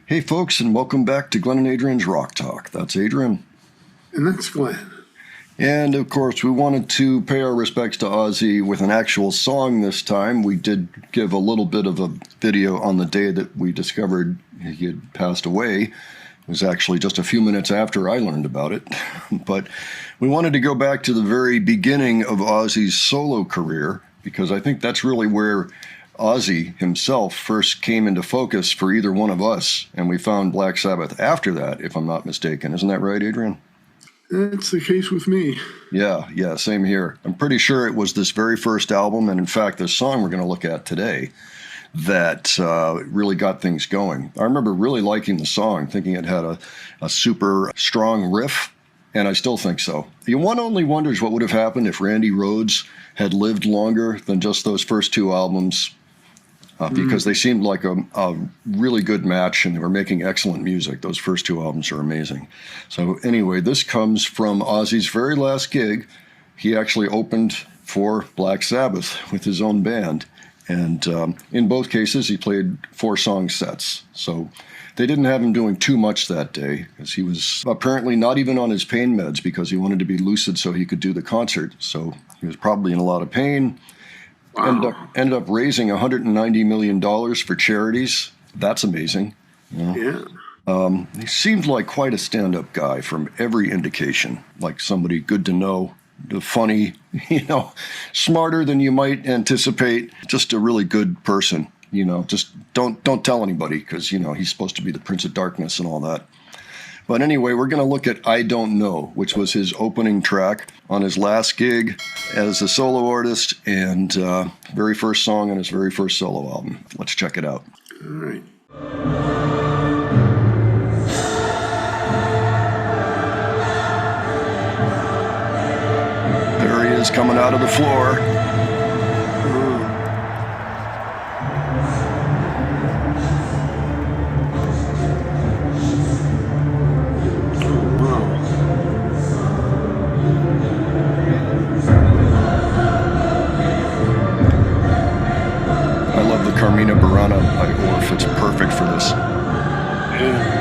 Hey folks, and welcome back to Glenn and Adrian's Rock Talk. That's Adrian. And that's Glenn. And of course, we wanted to pay our respects to Ozzy with an actual song this time. We did give a little bit of a video on the day that we discovered he had passed away. It was actually just a few minutes after I learned about it. But we wanted to go back to the very beginning of Ozzy's solo career, because I think that's really where Ozzy himself first came into focus for either one of us, and we found Black Sabbath after that, if I'm not mistaken. Isn't that right, Adrian? That's the case with me. Yeah, same here. I'm pretty sure it was this very first album, and in fact, this song we're going to look at today, that really got things going. I remember really liking the song, thinking it had a super strong riff, and I still think so. One only wonders what would have happened if Randy Rhoads had lived longer than just those first two albums. Because they seemed like a really good match, and they were making excellent music. Those first two albums are amazing. So anyway, this comes from Ozzy's very last gig. He actually opened for Black Sabbath with his own band. And in both cases, he played 4-song sets. So they didn't have him doing too much that day, because he was apparently not even on his pain meds, because he wanted to be lucid so he could do the concert. So he was probably in a lot of pain. Wow. Ended up raising $190 million for charities. That's amazing. Yeah. He seemed like quite a stand-up guy from every indication, like somebody good to know, funny, smarter than you might anticipate, just a really good person. Just don't tell anybody, because, he's supposed to be the Prince of Darkness and all that. But anyway, we're going to look at I Don't Know, which was his opening track on his last gig as a solo artist, and very first song on his very first solo album. Let's check it out. All right. There he is coming out of the floor. Carmina Burana by Orff. It's perfect for this. Yeah.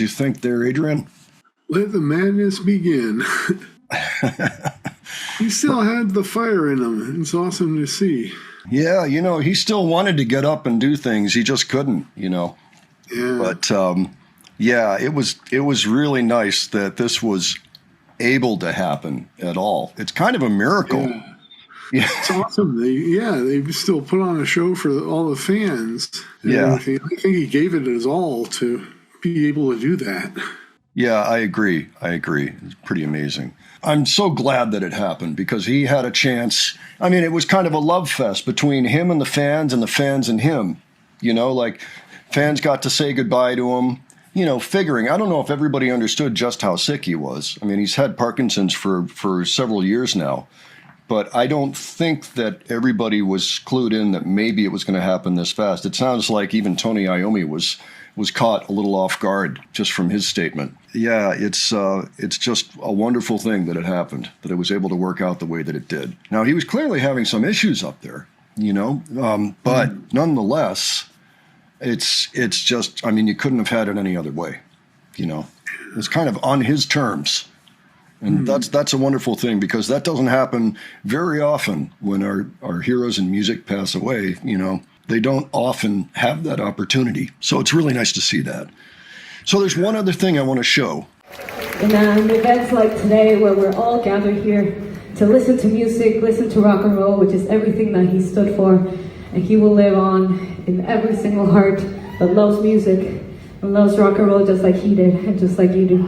you think there, Adrian? Let the madness begin. He still had the fire in him. It's awesome to see. Yeah, he still wanted to get up and do things. He just couldn't, Yeah. But yeah, it was really nice that this was able to happen at all. It's kind of a miracle. Yeah. It's awesome. They still put on a show for all the fans. And everything. I think he gave it his all to be able to do that. Yeah, I agree. It's pretty amazing. I'm so glad that it happened because he had a chance. I mean, it was kind of a love fest between him and the fans and him. Like fans got to say goodbye to him, figuring. I don't know if everybody understood just how sick he was. I mean, he's had Parkinson's for several years now. But I don't think that everybody was clued in that maybe it was going to happen this fast. It sounds like even Tony Iommi was caught a little off guard just from his statement. Yeah, it's just a wonderful thing that it happened, that it was able to work out the way that it did. Now, he was clearly having some issues up there, but nonetheless, it's just, I mean, you couldn't have had it any other way, It's kind of on his terms. And that's a wonderful thing because that doesn't happen very often when our heroes in music pass away, They don't often have that opportunity. So it's really nice to see that. So there's one other thing I want to show. In events like today where we're all gathered here to listen to music, listen to rock and roll, which is everything that he stood for, and he will live on in every single heart that loves music and loves rock and roll just like he did and just like you do.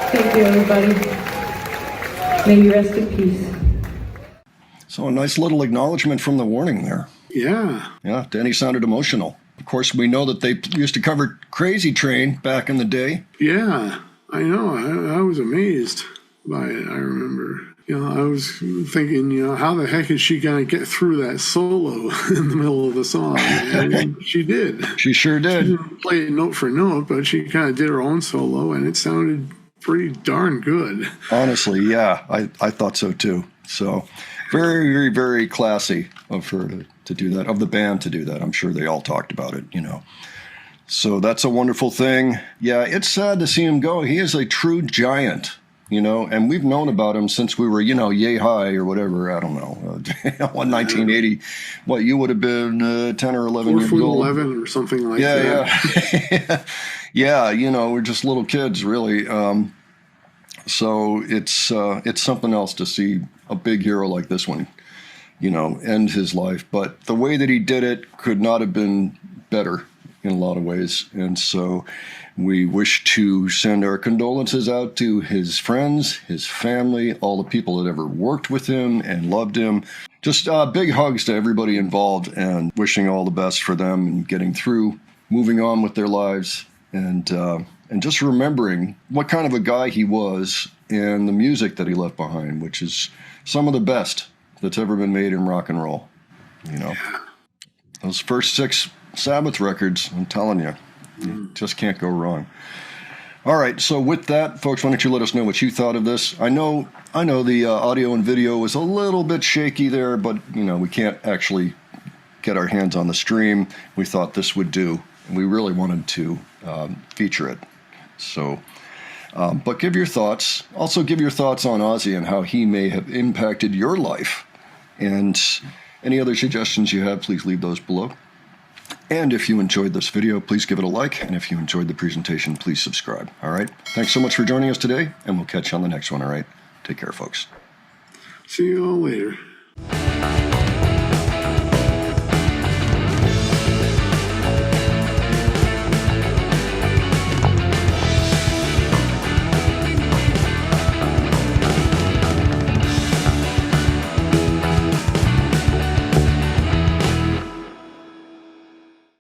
Thank you, everybody. May you rest in peace. So a nice little acknowledgement from the warning there. Yeah. Yeah, Danny sounded emotional. Of course, we know that they used to cover Crazy Train back in the day. Yeah, I know. I was amazed by it, I remember. I was thinking, how the heck is she going to get through that solo in the middle of the song? And she did. She sure did. She didn't play it note for note, but she kind of did her own solo, and it sounded pretty darn good. Honestly, yeah, I thought so too. So very, very, very classy of her to do that, of the band to do that. I'm sure they all talked about it, So that's a wonderful thing. Yeah, it's sad to see him go. He is a true giant, and we've known about him since we were, yay high or whatever. I don't know. 1980. What, you would have been 10 or 11 years old? 11 or something like that. Yeah. Yeah, we're just little kids, really. So it's something else to see a big hero like this one, end his life. But the way that he did it could not have been better in a lot of ways. And so we wish to send our condolences out to his friends, his family, all the people that ever worked with him and loved him. Just big hugs to everybody involved and wishing all the best for them and getting through, moving on with their lives. And just remembering what kind of a guy he was and the music that he left behind, which is some of the best that's ever been made in rock and roll. Those first 6 Sabbath records, I'm telling you, you just can't go wrong. All right, so with that, folks, why don't you let us know what you thought of this? I know the audio and video was a little bit shaky there, but we can't actually get our hands on the stream. We thought this would do, and we really wanted to feature it. So, but give your thoughts. Also give your thoughts on Ozzy and how he may have impacted your life. And any other suggestions you have, please leave those below. And if you enjoyed this video, please give it a like. And if you enjoyed the presentation, please subscribe. All right. Thanks so much for joining us today, and we'll catch you on the next one. All right. Take care, folks. See you all later.